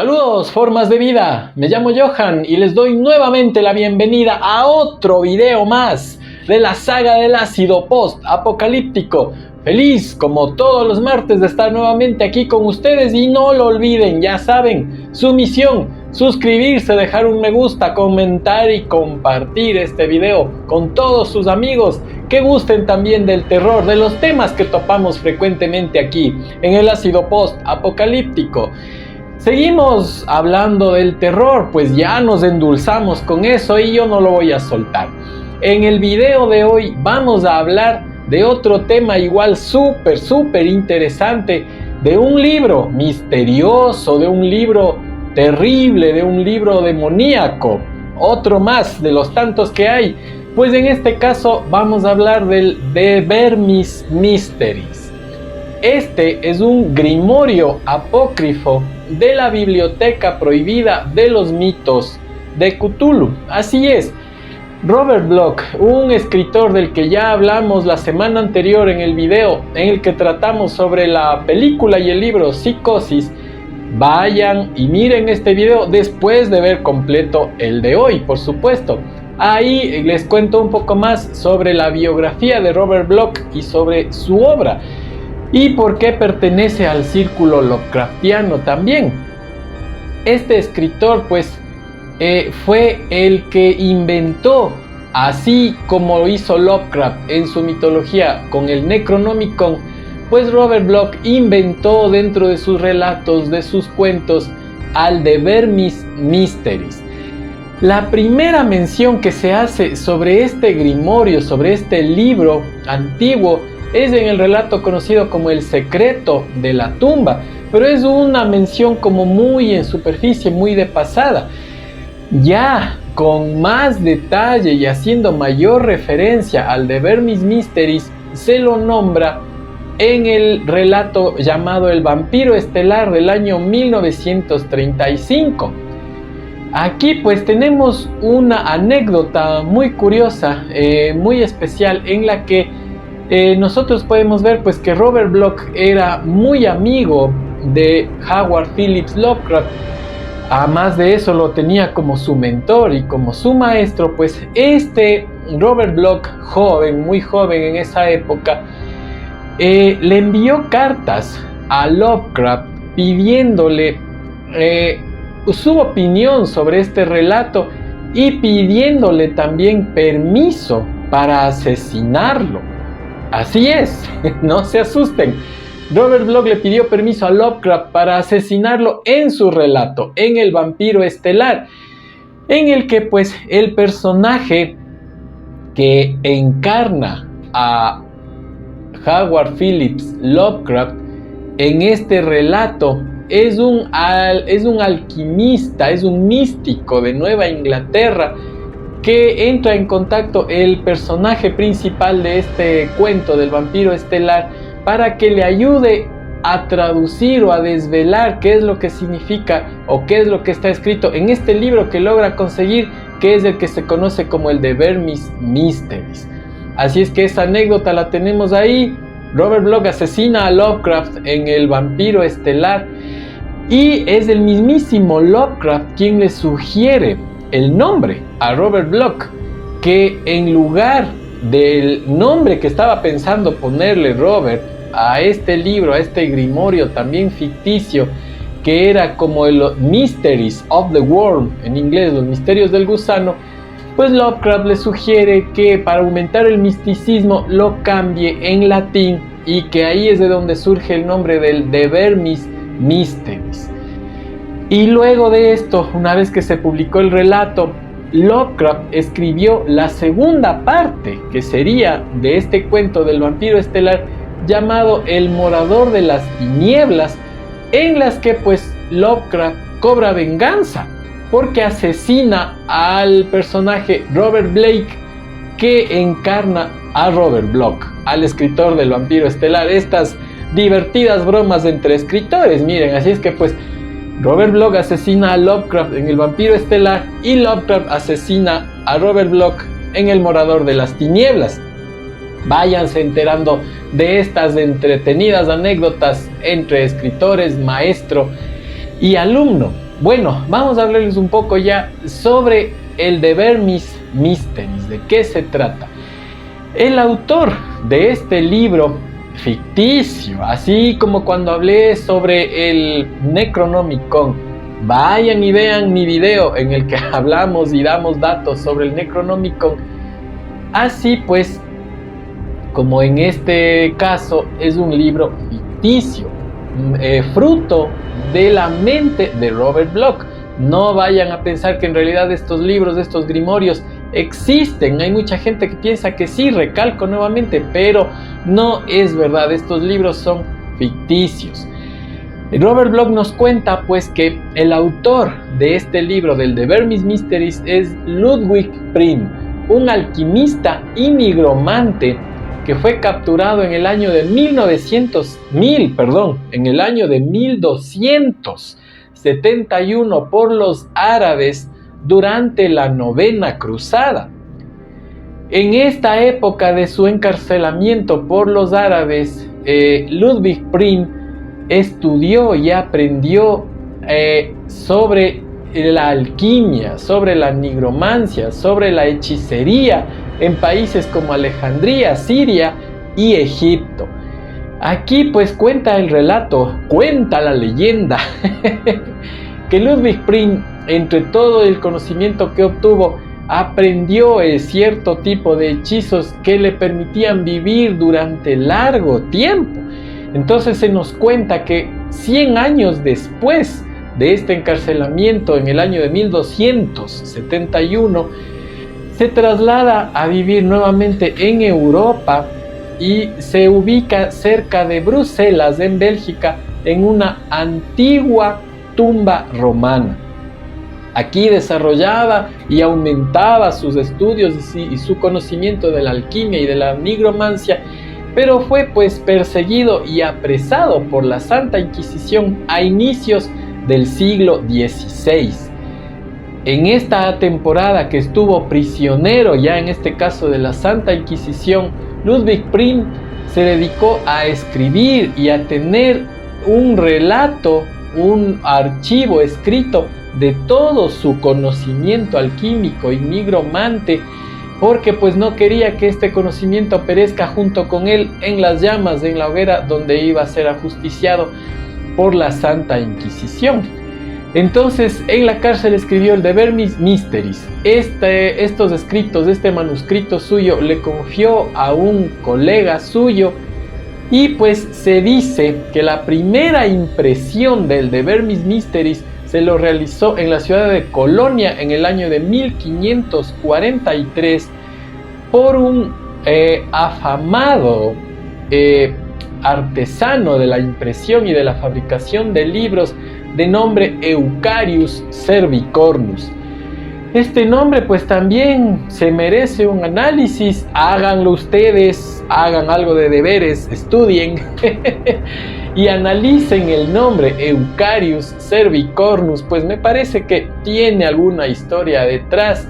Saludos, formas de vida, me llamo Johan y les doy nuevamente la bienvenida a otro video más de la saga del ácido post-apocalíptico. Feliz como todos los martes de estar nuevamente aquí con ustedes y no lo olviden, ya saben, su misión, suscribirse, dejar un me gusta, comentar y compartir este video con todos sus amigos que gusten también del terror, de los temas que topamos frecuentemente aquí en el ácido post-apocalíptico. Seguimos hablando del terror, pues ya nos endulzamos con eso y yo no lo voy a soltar. En el video de hoy vamos a hablar de otro tema igual súper interesante, de un libro misterioso, de un libro terrible, de un libro demoníaco, otro más de los tantos que hay. Pues en este caso vamos a hablar del The Vermis Mysteries. Este es un grimorio apócrifo de la biblioteca prohibida de los mitos de Cthulhu. Así es, Robert Bloch, un escritor del que ya hablamos la semana anterior en el video en el que tratamos sobre la película y el libro Psicosis, vayan y miren este video después de ver completo el de hoy, por supuesto. Ahí les cuento un poco más sobre la biografía de Robert Bloch y sobre su obra y por qué pertenece al círculo Lovecraftiano también. Este escritor pues fue el que inventó, así como hizo Lovecraft en su mitología con el Necronomicon, pues Robert Bloch inventó dentro de sus relatos, de sus cuentos, al The Vermis Mysteries. La primera mención que se hace sobre este grimorio, sobre este libro antiguo, es en el relato conocido como El secreto de la tumba, pero es una mención como muy en superficie, muy de pasada. Ya con más detalle y haciendo mayor referencia al The Vermis Mysteries, se lo nombra en el relato llamado El vampiro estelar del año 1935. Aquí pues tenemos una anécdota muy curiosa, muy especial, en la que nosotros podemos ver pues que Robert Bloch era muy amigo de Howard Phillips Lovecraft. Además de eso lo tenía como su mentor y como su maestro. Pues este Robert Bloch, joven, muy joven en esa época, le envió cartas a Lovecraft pidiéndole su opinión sobre este relato y pidiéndole también permiso para asesinarlo. Así es, no se asusten. Robert Bloch le pidió permiso a Lovecraft para asesinarlo en su relato, en El vampiro estelar, en el que pues el personaje que encarna a Howard Phillips Lovecraft en este relato es un alquimista, es un místico de Nueva Inglaterra, que entra en contacto el personaje principal de este cuento del vampiro estelar para que le ayude a traducir o a desvelar qué es lo que significa o qué es lo que está escrito en este libro que logra conseguir, que es el que se conoce como el The Vermis Mysteries. Así es que esa anécdota la tenemos ahí. Robert Bloch asesina a Lovecraft en El vampiro estelar y es el mismísimo Lovecraft quien le sugiere el nombre a Robert Bloch, que en lugar del nombre que estaba pensando ponerle Robert a este libro, a este grimorio también ficticio, que era como el Mysteries of the Worm, en inglés, los misterios del gusano, pues Lovecraft le sugiere que para aumentar el misticismo lo cambie en latín y que ahí es de donde surge el nombre del The Vermis Mysteries. Y luego de esto, una vez que se publicó el relato, Lovecraft escribió la segunda parte, que sería de este cuento del vampiro estelar, llamado El morador de las tinieblas, en las que pues Lovecraft cobra venganza, porque asesina al personaje Robert Blake, que encarna a Robert Bloch, al escritor del vampiro estelar. Estas divertidas bromas entre escritores, miren, así es que pues Robert Bloch asesina a Lovecraft en El vampiro estelar y Lovecraft asesina a Robert Bloch en El morador de las tinieblas. Váyanse enterando de estas entretenidas anécdotas entre escritores, maestro y alumno. Bueno, vamos a hablarles un poco ya sobre el The Burmese Mysteries, de qué se trata. El autor de este libro ficticio, así como cuando hablé sobre el Necronomicon, vayan y vean mi video en el que hablamos y damos datos sobre el Necronomicon. Así pues, como en este caso es un libro ficticio, fruto de la mente de Robert Bloch. No vayan a pensar que en realidad estos libros, estos grimorios existen. Hay mucha gente que piensa que sí, recalco nuevamente, pero no es verdad. Estos libros son ficticios. Robert Bloch nos cuenta pues que el autor de este libro del The Burmese Mysteries es Ludwig Prim, un alquimista y nigromante que fue capturado en el año de 1271 por los árabes durante la Novena Cruzada. En esta época de su encarcelamiento por los árabes, Ludwig Prim estudió y aprendió sobre la alquimia, sobre la nigromancia, sobre la hechicería en países como Alejandría, Siria y Egipto. Aquí pues cuenta el relato, cuenta la leyenda, que Ludwig Prim, entre todo el conocimiento que obtuvo, aprendió cierto tipo de hechizos que le permitían vivir durante largo tiempo. Entonces se nos cuenta que 100 años después de este encarcelamiento, en el año de 1271, se traslada a vivir nuevamente en Europa y se ubica cerca de Bruselas, en Bélgica, en una antigua tumba romana. Aquí desarrollaba y aumentaba sus estudios y su conocimiento de la alquimia y de la nigromancia, pero fue pues perseguido y apresado por la Santa Inquisición a inicios del siglo XVI. En esta temporada que estuvo prisionero, ya en este caso de la Santa Inquisición, Ludwig Prim se dedicó a escribir y a tener un relato, un archivo escrito de todo su conocimiento alquímico y nigromante, porque pues no quería que este conocimiento perezca junto con él en las llamas, en la hoguera donde iba a ser ajusticiado por la Santa Inquisición. Entonces en la cárcel escribió el The Burmese Mysteries. Estos escritos, este manuscrito suyo, le confió a un colega suyo, y pues se dice que la primera impresión del The Burmese Mysteries se lo realizó en la ciudad de Colonia en el año de 1543 por un afamado artesano de la impresión y de la fabricación de libros de nombre Eucarius Cervicornus. Este nombre pues también se merece un análisis. Háganlo ustedes, hagan algo de deberes, estudien y analicen el nombre Eucarius Cervicornus, pues me parece que tiene alguna historia detrás,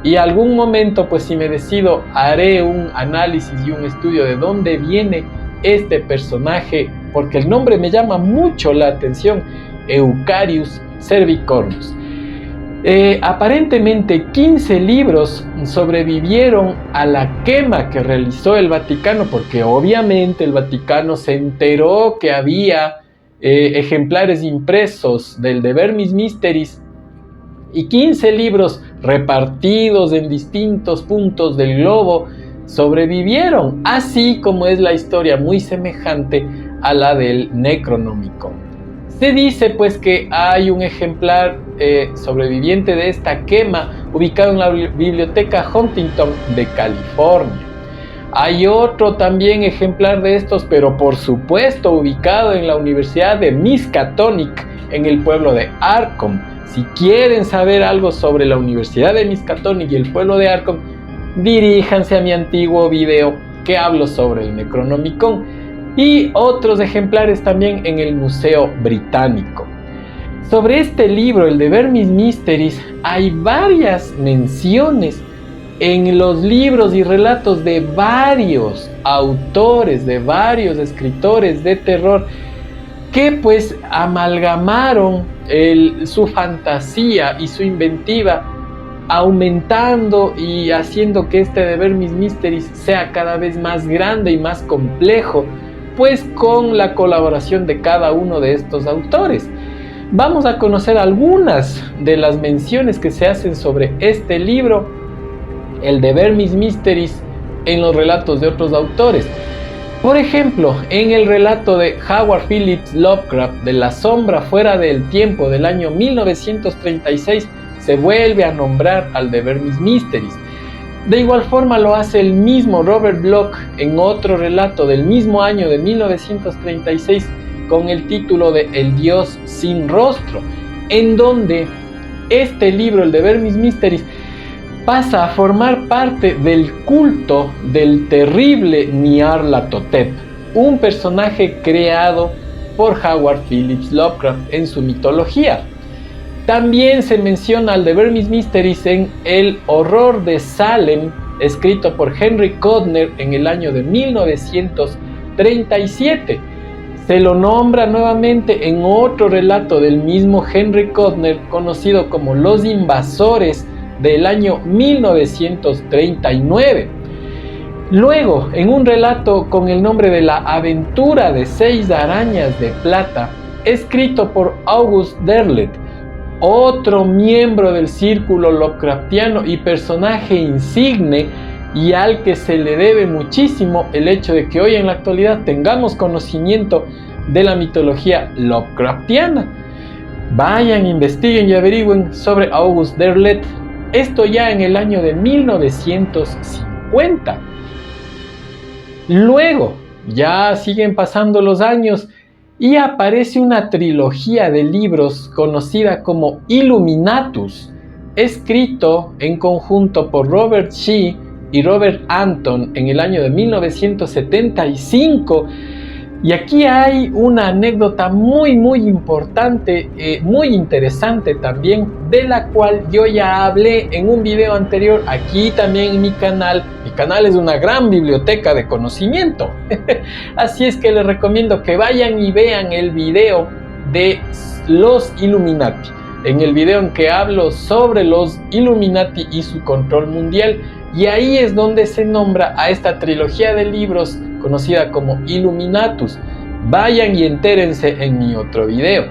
y algún momento pues si me decido haré un análisis y un estudio de dónde viene este personaje, porque el nombre me llama mucho la atención, Eucarius Cervicornus. Aparentemente 15 libros sobrevivieron a la quema que realizó el Vaticano, porque obviamente el Vaticano se enteró que había ejemplares impresos del The Burmese Mysteries, y 15 libros repartidos en distintos puntos del globo sobrevivieron, así como es la historia muy semejante a la del Necronomicon. Se dice pues que hay un ejemplar sobreviviente de esta quema ubicado en la biblioteca Huntington de California. Hay otro también ejemplar de estos, pero por supuesto ubicado en la Universidad de Miskatonic, en el pueblo de Arkham. Si quieren saber algo sobre la Universidad de Miskatonic y el pueblo de Arkham, diríjanse a mi antiguo video que hablo sobre el Necronomicon, y otros ejemplares también en el Museo Británico. Sobre este libro, el The Burmese Mysteries, hay varias menciones en los libros y relatos de varios autores, de varios escritores de terror, que pues amalgamaron su fantasía y su inventiva, aumentando y haciendo que este The Burmese Mysteries sea cada vez más grande y más complejo, pues con la colaboración de cada uno de estos autores. Vamos a conocer algunas de las menciones que se hacen sobre este libro, el The Burmese Mysteries, en los relatos de otros autores. Por ejemplo, en el relato de Howard Phillips Lovecraft de La sombra fuera del tiempo del año 1936, se vuelve a nombrar al The Burmese Mysteries. De igual forma lo hace el mismo Robert Bloch en otro relato del mismo año de 1936 con el título de El Dios sin rostro, en donde este libro, el The Burmese Mysteries, pasa a formar parte del culto del terrible Nyarlathotep, un personaje creado por Howard Phillips Lovecraft en su mitología. También se menciona al The Burmese Mysteries en El horror de Salem, escrito por Henry Codner en el año de 1937. Se lo nombra nuevamente en otro relato del mismo Henry Codner, conocido como Los invasores, del año 1939. Luego, en un relato con el nombre de La aventura de 6 arañas de plata, escrito por August Derleth, otro miembro del círculo Lovecraftiano y personaje insigne, y al que se le debe muchísimo el hecho de que hoy en la actualidad tengamos conocimiento de la mitología Lovecraftiana. Vayan, investiguen y averigüen sobre August Derleth. Esto ya en el año de 1950. Luego, ya siguen pasando los años y aparece una trilogía de libros conocida como Illuminatus, escrito en conjunto por Robert Shea y Robert Anton en el año de 1975. Y aquí hay una anécdota muy importante, muy interesante también, de la cual yo ya hablé en un video anterior, aquí también en mi canal. Mi canal es una gran biblioteca de conocimiento, así es que les recomiendo que vayan y vean el video de los Illuminati, en el video en que hablo sobre los Illuminati y su control mundial, y ahí es donde se nombra a esta trilogía de libros conocida como Illuminatus. Vayan y entérense en mi otro video.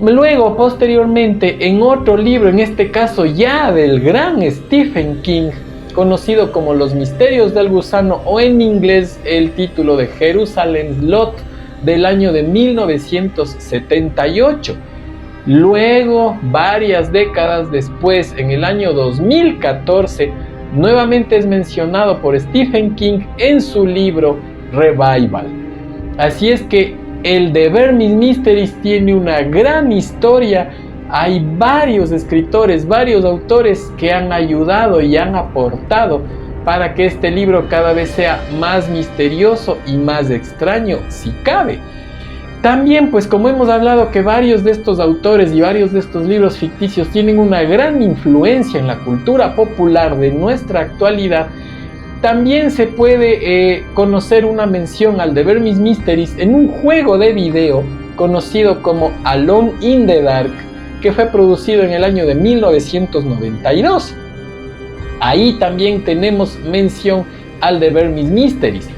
Luego, posteriormente, en otro libro, en este caso ya del gran Stephen King, conocido como Los misterios del gusano, o en inglés el título de Jerusalem Lot, del año de 1978. Luego, varias décadas después, en el año 2014, nuevamente es mencionado por Stephen King en su libro Revival. Así es que el The Burmese Mysteries tiene una gran historia. Hay varios escritores, varios autores que han ayudado y han aportado para que este libro cada vez sea más misterioso y más extraño, si cabe. También, pues como hemos hablado que varios de estos autores y varios de estos libros ficticios tienen una gran influencia en la cultura popular de nuestra actualidad, también se puede conocer una mención al The Burmese Mysteries en un juego de video conocido como Alone in the Dark, que fue producido en el año de 1992. Ahí también tenemos mención al The Burmese Mysteries.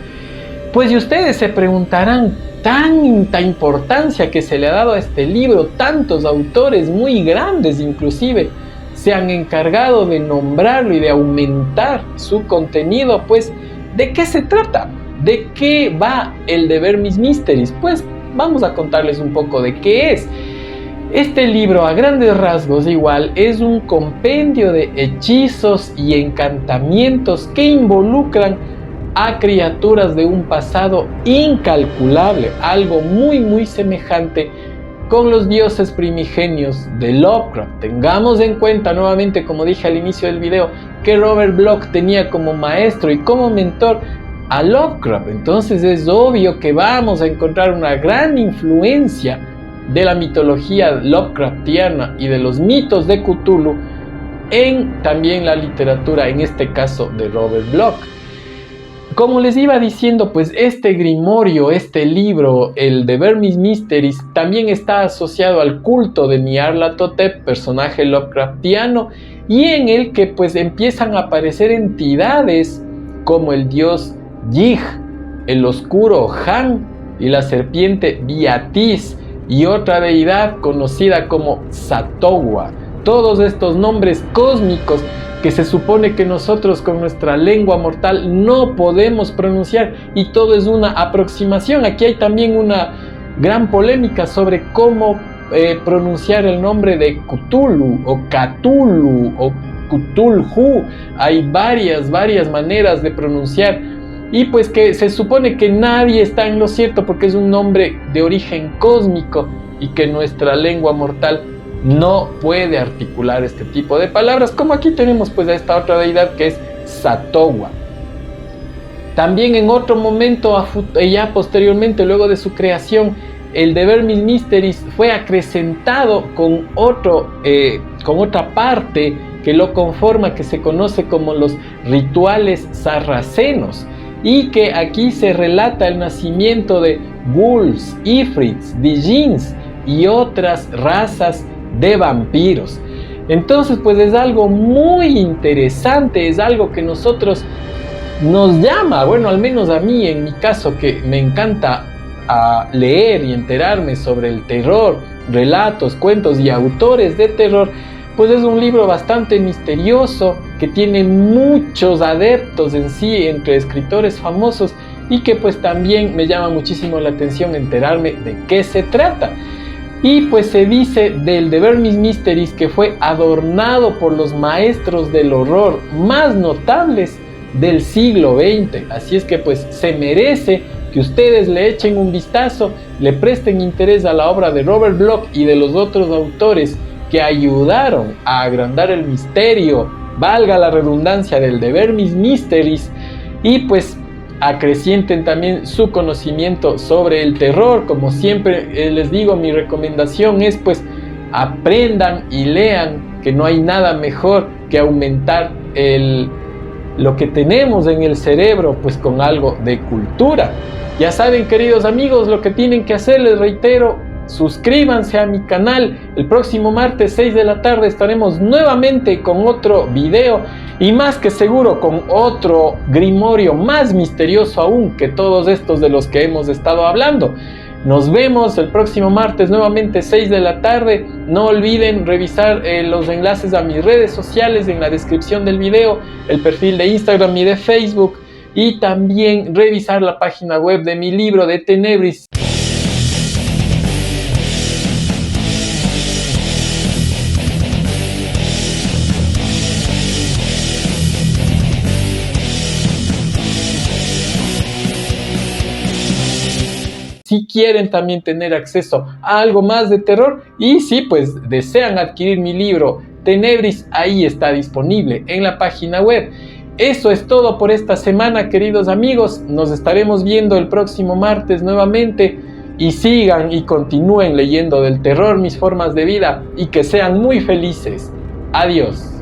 Pues y ustedes se preguntarán, tanta importancia que se le ha dado a este libro, tantos autores muy grandes inclusive se han encargado de nombrarlo y de aumentar su contenido. Pues, ¿de qué se trata? ¿De qué va el The Burmese Mysteries? Pues vamos a contarles un poco de qué es. Este libro, a grandes rasgos igual, es un compendio de hechizos y encantamientos que involucran a criaturas de un pasado incalculable, algo muy semejante con los dioses primigenios de Lovecraft. Tengamos en cuenta nuevamente, como dije al inicio del video, que Robert Bloch tenía como maestro y como mentor a Lovecraft. Entonces es obvio que vamos a encontrar una gran influencia de la mitología Lovecraftiana y de los mitos de Cthulhu en también la literatura, en este caso de Robert Bloch. Como les iba diciendo, pues este grimorio, este libro, el de Burmese Mysteries, también está asociado al culto de Nyarlathotep, personaje Lovecraftiano, y en el que pues empiezan a aparecer entidades como el dios Yig, el oscuro Han y la serpiente Biatis y otra deidad conocida como Satogwa. Todos estos nombres cósmicos que se supone que nosotros con nuestra lengua mortal no podemos pronunciar, y todo es una aproximación. Aquí hay también una gran polémica sobre cómo pronunciar el nombre de Cthulhu o Cthulhu o Cthulhu. Hay varias maneras de pronunciar, y pues que se supone que nadie está en lo cierto porque es un nombre de origen cósmico y que nuestra lengua mortal no puede articular este tipo de palabras, como aquí tenemos pues a esta otra deidad que es Satogwa. También en otro momento, ya posteriormente, luego de su creación, el de Burmese Mysteries fue acrecentado con otra parte que lo conforma, que se conoce como los rituales sarracenos, y que aquí se relata el nacimiento de ghouls, ifrits, djinns y otras razas de vampiros. Entonces pues es algo muy interesante, es algo que nosotros nos llama, bueno, al menos a mí en mi caso, que me encanta leer y enterarme sobre el terror, relatos, cuentos y autores de terror. Pues es un libro bastante misterioso que tiene muchos adeptos en sí entre escritores famosos, y que pues también me llama muchísimo la atención enterarme de qué se trata. Y pues se dice del The Burmese Mysteries que fue adornado por los maestros del horror más notables del siglo XX. Así es que pues se merece que ustedes le echen un vistazo, le presten interés a la obra de Robert Bloch y de los otros autores que ayudaron a agrandar el misterio, valga la redundancia, del The Burmese Mysteries, y pues acrecienten también su conocimiento sobre el terror. Como siempre les digo, mi recomendación es pues aprendan y lean, que no hay nada mejor que aumentar lo que tenemos en el cerebro pues con algo de cultura. Ya saben, queridos amigos, lo que tienen que hacer, les reitero, suscríbanse a mi canal. El próximo martes 6 de la tarde estaremos nuevamente con otro video, y más que seguro con otro grimorio más misterioso aún que todos estos de los que hemos estado hablando. Nos vemos el próximo martes nuevamente 6 de la tarde. No olviden revisar los enlaces a mis redes sociales en la descripción del video, el perfil de Instagram y de Facebook, y también revisar la página web de mi libro de Tenebris. Si quieren también tener acceso a algo más de terror, y si pues desean adquirir mi libro Tenebris, ahí está disponible en la página web. Eso es todo por esta semana, queridos amigos. Nos estaremos viendo el próximo martes nuevamente, y sigan y continúen leyendo del terror, mis formas de vida, y que sean muy felices. Adiós.